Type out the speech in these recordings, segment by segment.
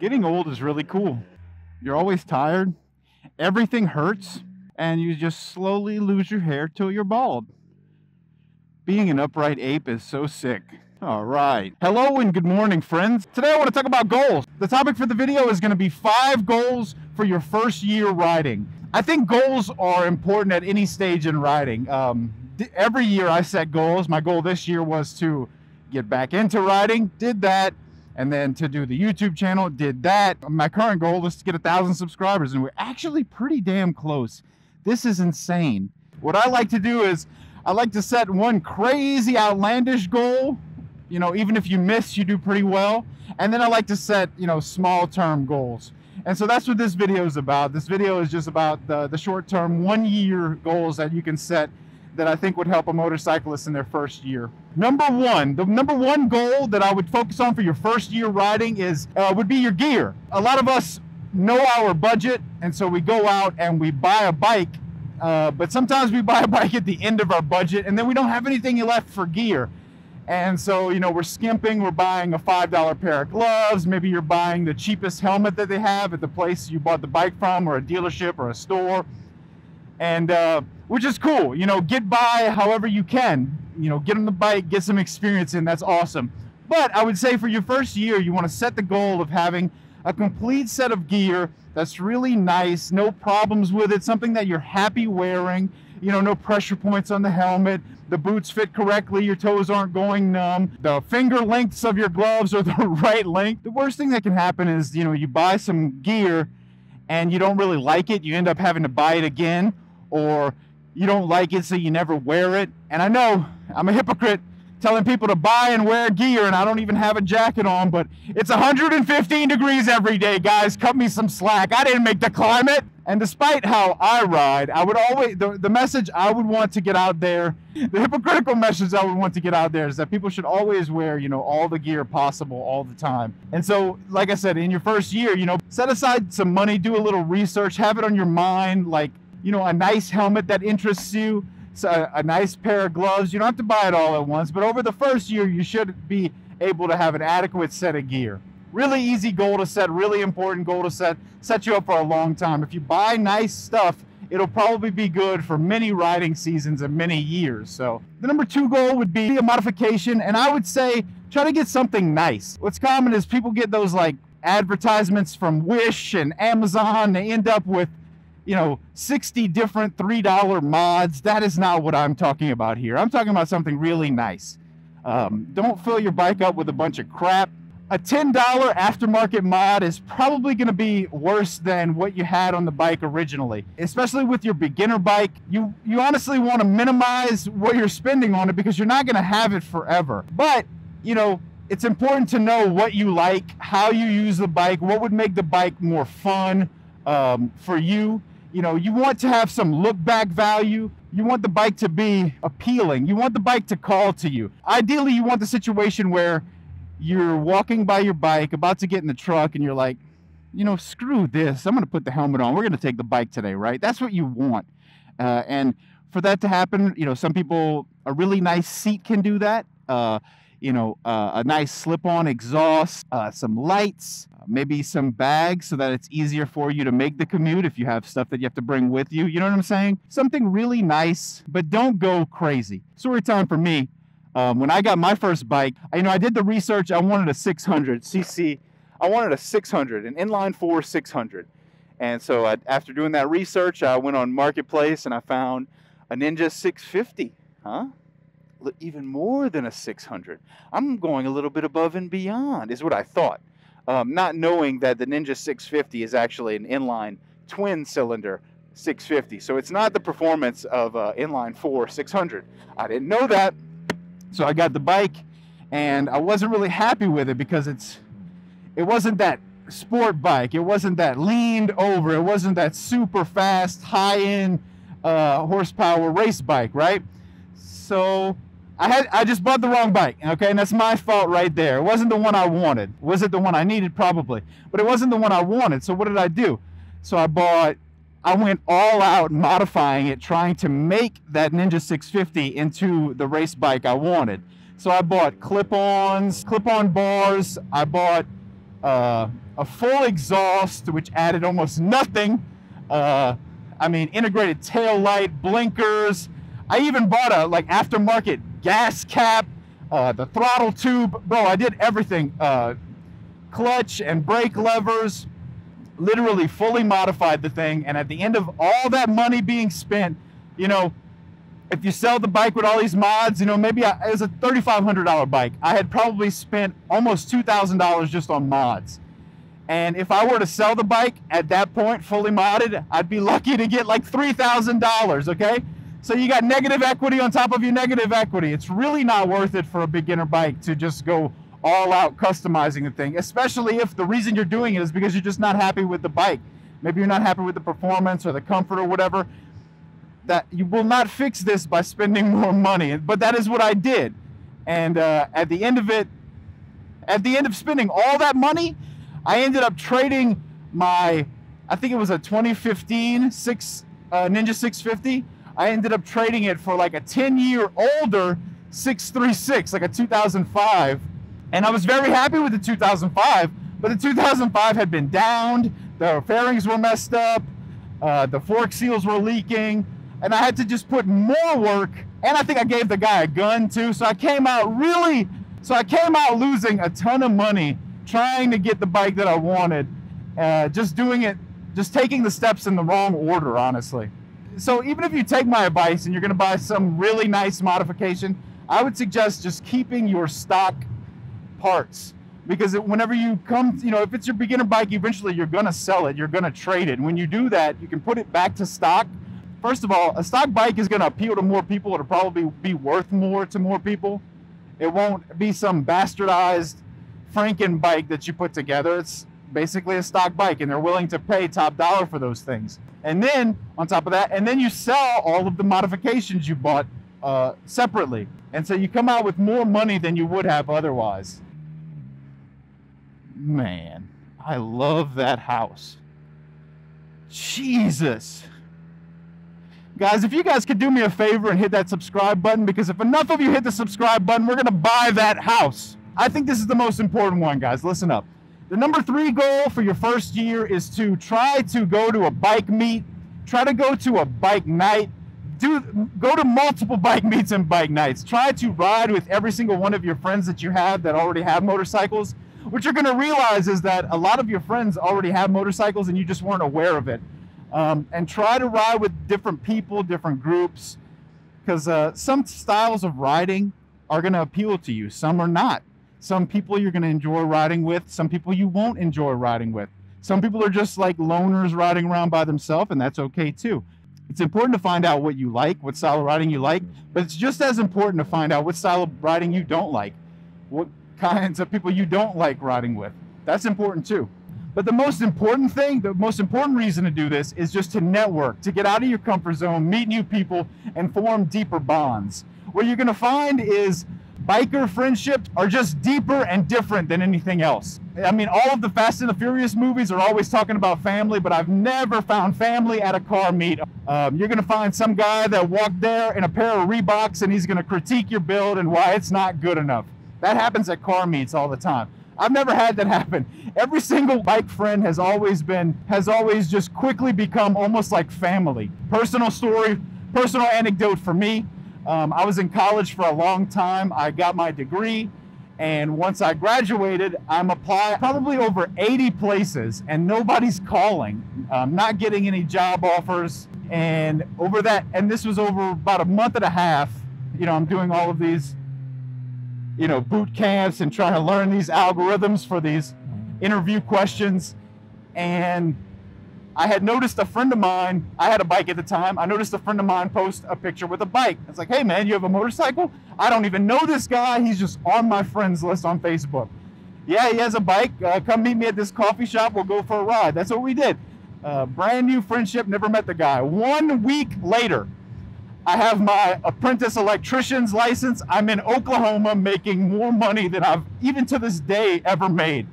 Getting old is really cool. You're always tired, everything hurts, and you just slowly lose your hair till you're bald. Being an upright ape is so sick. All right. Hello and good morning, friends. Today I want to talk about goals. The topic for the video is going to be 5 goals for your first year riding. I think goals are important at any stage in riding. Every year I set goals. My goal this year was to get back into riding, did that. And then to do the YouTube channel, did that. My current goal is to get 1,000 subscribers, and we're actually pretty damn close. This is insane. What I like to do is I like to set one crazy outlandish goal. You know, even if you miss, you do pretty well. And then I like to set, small term goals. And so that's what this video is about. This video is just about the short term 1 year goals that you can set that I think would help a motorcyclist in their first year. The number one goal that I would focus on for your first year riding would be your gear. A lot of us know our budget, and so we go out and we buy a bike, but sometimes we buy a bike at the end of our budget, and then we don't have anything left for gear. And so, we're skimping, we're buying a $5 pair of gloves, maybe you're buying the cheapest helmet that they have at the place you bought the bike from, or a dealership or a store. And which is cool, get by however you can, get on the bike, get some experience in, that's awesome. But I would say for your first year, you want to set the goal of having a complete set of gear that's really nice, no problems with it, something that you're happy wearing, no pressure points on the helmet, the boots fit correctly, your toes aren't going numb, the finger lengths of your gloves are the right length. The worst thing that can happen is, you buy some gear and you don't really like it, you end up having to buy it again, or you don't like it so you never wear it. And I know I'm a hypocrite telling people to buy and wear gear and I don't even have a jacket on, but it's 115 degrees every day, guys. Cut me some slack. I didn't make the climate. And despite how I ride, I would always, the message I would want to get out there, the hypocritical message I would want to get out there is that people should always wear, all the gear possible all the time. And so, like I said, in your first year, set aside some money, do a little research, have it on your mind, like, a nice helmet that interests you, a nice pair of gloves. You don't have to buy it all at once, but over the first year, you should be able to have an adequate set of gear. Really easy goal to set, really important goal to set you up for a long time. If you buy nice stuff, it'll probably be good for many riding seasons and many years. So the number 2 goal would be a modification, and I would say try to get something nice. What's common is people get those like advertisements from Wish and Amazon. They end up with 60 different $3 mods. That is not what I'm talking about here. I'm talking about something really nice. Don't fill your bike up with a bunch of crap. A $10 aftermarket mod is probably going to be worse than what you had on the bike originally. Especially with your beginner bike, you honestly want to minimize what you're spending on it because you're not going to have it forever. But, it's important to know what you like, how you use the bike, what would make the bike more fun for you. You want to have some look back value. You want the bike to be appealing. You want the bike to call to you. Ideally, you want the situation where you're walking by your bike, about to get in the truck, and you're like, screw this. I'm going to put the helmet on. We're going to take the bike today, right? That's what you want. And for that to happen, some people, a really nice seat can do that. A nice slip-on exhaust, some lights, maybe some bags so that it's easier for you to make the commute if you have stuff that you have to bring with you. You know what I'm saying? Something really nice, but don't go crazy. Story time for me. When I got my first bike, I did the research. I wanted a 600cc. I wanted a 600, an inline 4 600. And so after doing that research, I went on Marketplace and I found a Ninja 650. Even more than a 600. I'm going a little bit above and beyond, is what I thought. Not knowing that the Ninja 650 is actually an inline twin cylinder 650. So it's not the performance of inline 4 600. I didn't know that. So I got the bike and I wasn't really happy with it because it wasn't that sport bike. It wasn't that leaned over. It wasn't that super fast, high-end horsepower race bike, right? So I just bought the wrong bike, okay? And that's my fault right there. It wasn't the one I wanted. Was it the one I needed? Probably. But it wasn't the one I wanted. So what did I do? So I went all out modifying it, trying to make that Ninja 650 into the race bike I wanted. So I bought clip-on bars. I bought a a full exhaust, which added almost nothing. I mean, integrated tail light, blinkers. I even bought a aftermarket gas cap, the throttle tube. Bro, I did everything. Clutch and brake levers. Literally fully modified the thing. And at the end of all that money being spent, you know, if you sell the bike with all these mods, you know, maybe it was a $3,500 bike. I had probably spent almost $2,000 just on mods. And if I were to sell the bike at that point, fully modded, I'd be lucky to get like $3,000, okay? So you got negative equity on top of your negative equity. It's really not worth it for a beginner bike to just go all out customizing the thing, especially if the reason you're doing it is because you're just not happy with the bike. Maybe you're not happy with the performance or the comfort or whatever. That you will not fix this by spending more money, but that is what I did. And at the end of spending all that money, I ended up trading my, I think it was a 2015 Ninja 650. I ended up trading it for like a 10-year older 636, like a 2005. And I was very happy with the 2005, but the 2005 had been downed, the fairings were messed up, the fork seals were leaking, and I had to just put more work, and I think I gave the guy a gun too, so I came out losing a ton of money trying to get the bike that I wanted, just taking the steps in the wrong order, honestly. So even if you take my advice and you're gonna buy some really nice modification, I would suggest just keeping your stock parts, because whenever you come, you know, if it's your beginner bike, eventually you're gonna sell it, you're gonna trade it. And when you do that, you can put it back to stock. First of all, a stock bike is gonna appeal to more people. It'll probably be worth more to more people. It won't be some bastardized Franken bike that you put together. It's basically a stock bike, and they're willing to pay top dollar for those things. And then on top of that, and then you sell all of the modifications you bought separately. And so you come out with more money than you would have otherwise. Man, I love that house. Jesus. Guys, if you guys could do me a favor and hit that subscribe button, because if enough of you hit the subscribe button, we're gonna buy that house. I think this is the most important one, guys. Listen up. The number 3 goal for your first year is to try to go to a bike meet, try to go to a bike night, go to multiple bike meets and bike nights. Try to ride with every single one of your friends that you have that already have motorcycles. What you're gonna realize is that a lot of your friends already have motorcycles and you just weren't aware of it. And try to ride with different people, different groups, because some styles of riding are gonna appeal to you, some are not. Some people you're gonna enjoy riding with, some people you won't enjoy riding with. Some people are just like loners riding around by themselves, and that's okay too. It's important to find out what you like, what style of riding you like, but it's just as important to find out what style of riding you don't like, what kinds of people you don't like riding with. That's important too. But the most important thing, the most important reason to do this is just to network, to get out of your comfort zone, meet new people, and form deeper bonds. What you're gonna find is biker friendships are just deeper and different than anything else. I mean, all of the Fast and the Furious movies are always talking about family, but I've never found family at a car meet. You're gonna find some guy that walked there in a pair of Reeboks and he's gonna critique your build and why it's not good enough. That happens at car meets all the time. I've never had that happen. Every single bike friend has always just quickly become almost like family. Personal story, personal anecdote for me. I was in college for a long time. I got my degree, and once I graduated, I'm applying probably over 80 places, and nobody's calling. I'm not getting any job offers, and this was over about a month and a half. You know, I'm doing all of these, you know, boot camps and trying to learn these algorithms for these interview questions. And I had noticed a friend of mine, I had a bike at the time, I noticed a friend of mine post a picture with a bike. It's like, hey man, you have a motorcycle? I don't even know this guy, he's just on my friends list on Facebook. Yeah, he has a bike, come meet me at this coffee shop, we'll go for a ride. That's what we did. Brand new friendship, never met the guy. 1 week later, I have my apprentice electrician's license. I'm in Oklahoma making more money than I've, even to this day, ever made.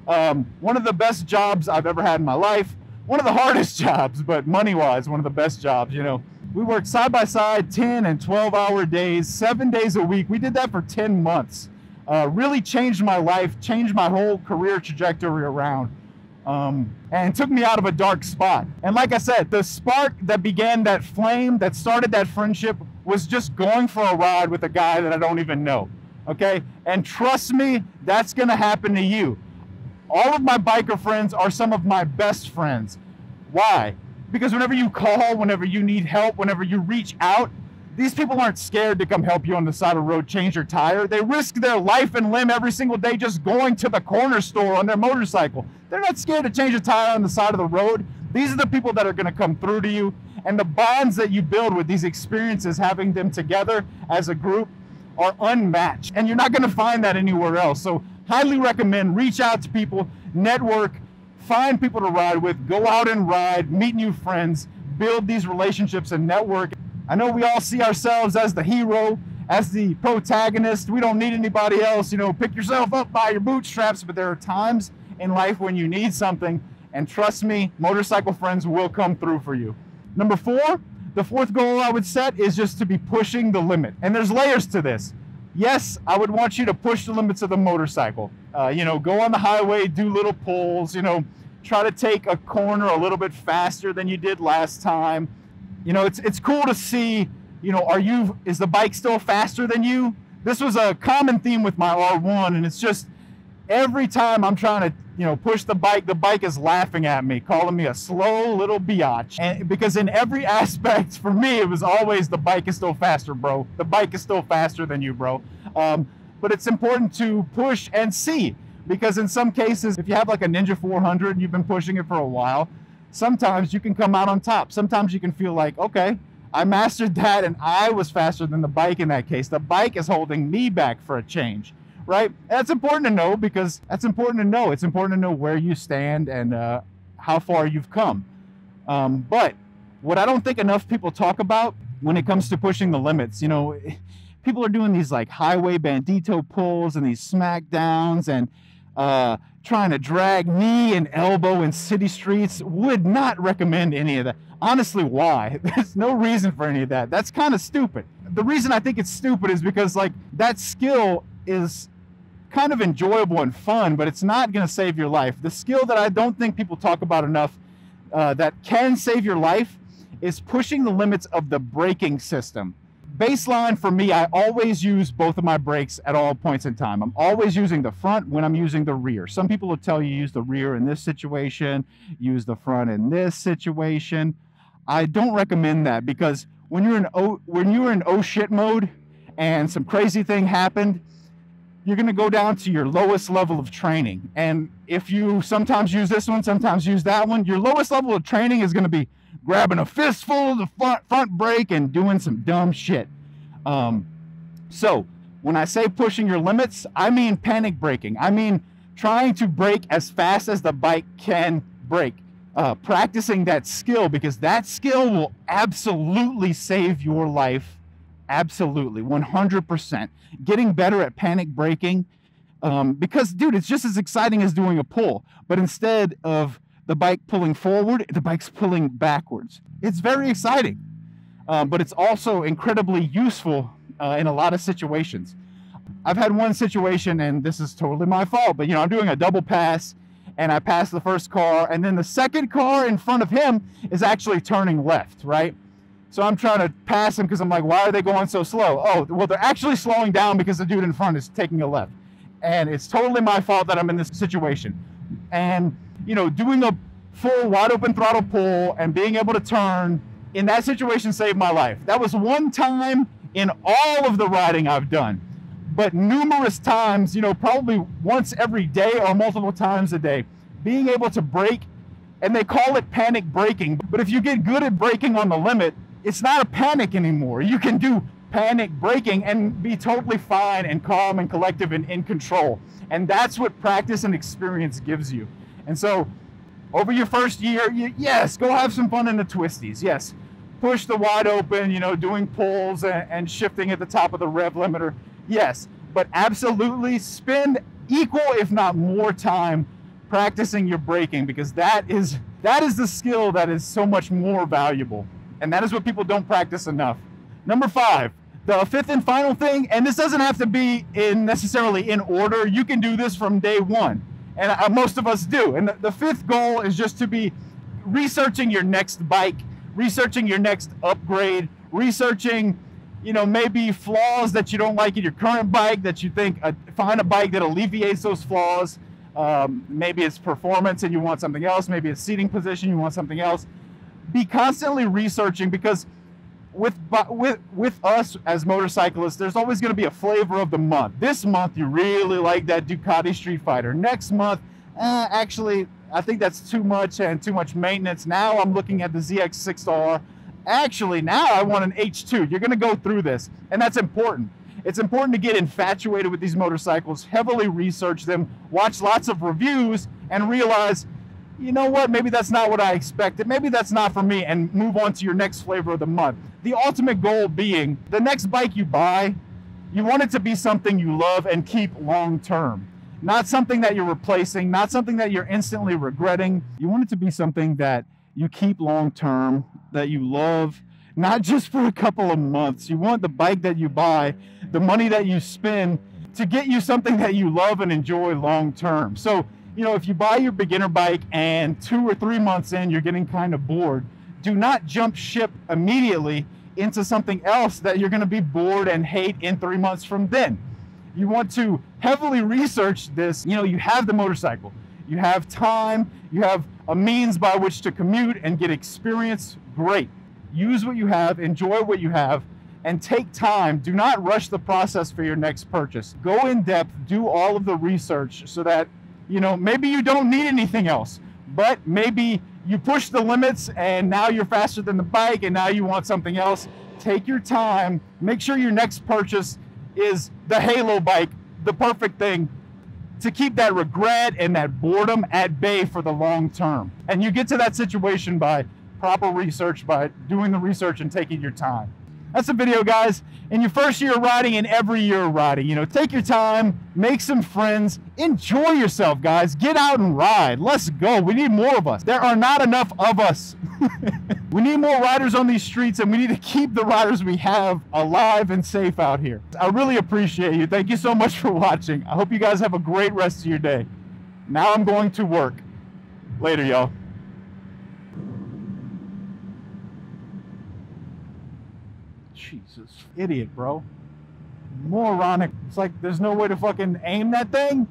One of the best jobs I've ever had in my life. One of the hardest jobs, but money-wise, one of the best jobs, you know. We worked side by side, 10 and 12-hour days, 7 days a week. We did that for 10 months. Really changed my life, changed my whole career trajectory around. and took me out of a dark spot. And like I said, the spark that began that flame, that started that friendship, was just going for a ride with a guy that I don't even know, okay? And trust me, that's gonna happen to you. All of my biker friends are some of my best friends. Why? Because whenever you call, whenever you need help, whenever you reach out, these people aren't scared to come help you on the side of the road change your tire. They risk their life and limb every single day just going to the corner store on their motorcycle. They're not scared to change a tire on the side of the road. These are the people that are going to come through to you. And the bonds that you build with these experiences, having them together as a group, are unmatched. And you're not going to find that anywhere else. So highly recommend, reach out to people, network, find people to ride with, go out and ride, meet new friends, build these relationships and network. I know we all see ourselves as the hero, as the protagonist. We don't need anybody else. You know, pick yourself up by your bootstraps, but there are times in life when you need something, and trust me, motorcycle friends will come through for you. Number 4, the 4th goal I would set is just to be pushing the limit. And there's layers to this. Yes, I would want you to push the limits of the motorcycle. You know, go on the highway, do little pulls, you know, try to take a corner a little bit faster than you did last time. You know, it's cool to see, you know, is the bike still faster than you? This was a common theme with my R1, and it's just every time I'm trying to, you know, push the bike is laughing at me, calling me a slow little biatch. And because in every aspect, for me, it was always the bike is still faster, bro. The bike is still faster than you, bro. But it's important to push and see, because in some cases, if you have like a Ninja 400 and you've been pushing it for a while, sometimes you can come out on top. Sometimes you can feel like, okay, I mastered that and I was faster than the bike in that case. The bike is holding me back for a change, right? That's important to know, because that's important to know. It's important to know where you stand and how far you've come. But what I don't think enough people talk about when it comes to pushing the limits, you know, people are doing these like highway bandito pulls and these smackdowns and trying to drag knee and elbow in city streets. Would not recommend any of that. Honestly, why? There's no reason for any of that. That's kind of stupid. The reason I think it's stupid is because like that skill is kind of enjoyable and fun, but it's not going to save your life. The skill that I don't think people talk about enough that can save your life is pushing the limits of the braking system. Baseline for me, I always use both of my brakes at all points in time. I'm always using the front when I'm using the rear. Some people will tell you use the rear in this situation, use the front in this situation. I don't recommend that, because when you're in oh shit mode and some crazy thing happened, you're going to go down to your lowest level of training. And if you sometimes use this one, sometimes use that one, your lowest level of training is going to be grabbing a fistful of the front brake and doing some dumb shit. So when I say pushing your limits, I mean panic braking. I mean trying to brake as fast as the bike can brake. Practicing that skill, because that skill will absolutely save your life. Absolutely, 100%. Getting better at panic braking, because, dude, it's just as exciting as doing a pull. But instead of the bike pulling forward, the bike's pulling backwards. It's very exciting, but it's also incredibly useful in a lot of situations. I've had one situation, and this is totally my fault, but, you know, I'm doing a double pass, and I pass the first car, and then the second car in front of him is actually turning left, right? So I'm trying to pass him because I'm like, why are they going so slow? Oh, well, they're actually slowing down because the dude in front is taking a left. And it's totally my fault that I'm in this situation. And, you know, doing a full wide open throttle pull and being able to turn in that situation saved my life. That was one time in all of the riding I've done. But numerous times, you know, probably once every day or multiple times a day, being able to brake, and they call it panic braking. But if you get good at braking on the limit, it's not a panic anymore. You can do panic braking and be totally fine and calm and collective and in control. And that's what practice and experience gives you. And so over your first year, yes, go have some fun in the twisties. Yes, push the wide open, you know, doing pulls and shifting at the top of the rev limiter. Yes, but absolutely spend equal, if not more time practicing your braking, because that is the skill that is so much more valuable. And that is what people don't practice enough. Number 5, the 5th and final thing, and this doesn't have to be necessarily in order. You can do this from day one. And most of us do. And the fifth goal is just to be researching your next bike, researching your next upgrade, researching, you know, maybe flaws that you don't like in your current bike that you think, find a bike that alleviates those flaws. Maybe it's performance and you want something else. Maybe it's seating position, you want something else. Be constantly researching, because with us as motorcyclists, there's always going to be a flavor of the month. This month you really like that Ducati Street Fighter. Next month, actually, I think that's too much and too much maintenance. Now I'm looking at the ZX6R. Actually, now I want an H2. You're going to go through this, and that's important. It's important to get infatuated with these motorcycles, heavily research them, watch lots of reviews, and realize, you know what, maybe that's not what I expected. Maybe that's not for me, and move on to your next flavor of the month. The ultimate goal being, the next bike you buy, you want it to be something you love and keep long term. Not something that you're replacing, not something that you're instantly regretting. You want it to be something that you keep long term, that you love, not just for a couple of months. You want the bike that you buy, the money that you spend, to get you something that you love and enjoy long term. So, you know, if you buy your beginner bike and 2 or 3 months in, you're getting kind of bored, do not jump ship immediately into something else that you're going to be bored and hate in 3 months from then. You want to heavily research this. You know, you have the motorcycle, you have time, you have a means by which to commute and get experience. Great. Use what you have, enjoy what you have, and take time. Do not rush the process for your next purchase. Go in depth, do all of the research so that, you know, maybe you don't need anything else, but maybe you push the limits and now you're faster than the bike and now you want something else. Take your time. Make sure your next purchase is the halo bike, the perfect thing to keep that regret and that boredom at bay for the long term. And you get to that situation by proper research, by doing the research and taking your time. That's the video, guys. In your first year of riding and every year of riding, you know, take your time, make some friends, enjoy yourself, guys. Get out and ride. Let's go. We need more of us. There are not enough of us. We need more riders on these streets, and we need to keep the riders we have alive and safe out here. I really appreciate you. Thank you so much for watching. I hope you guys have a great rest of your day. Now I'm going to work. Later, y'all. Jesus, idiot, bro. Moronic. It's like there's no way to fucking aim that thing.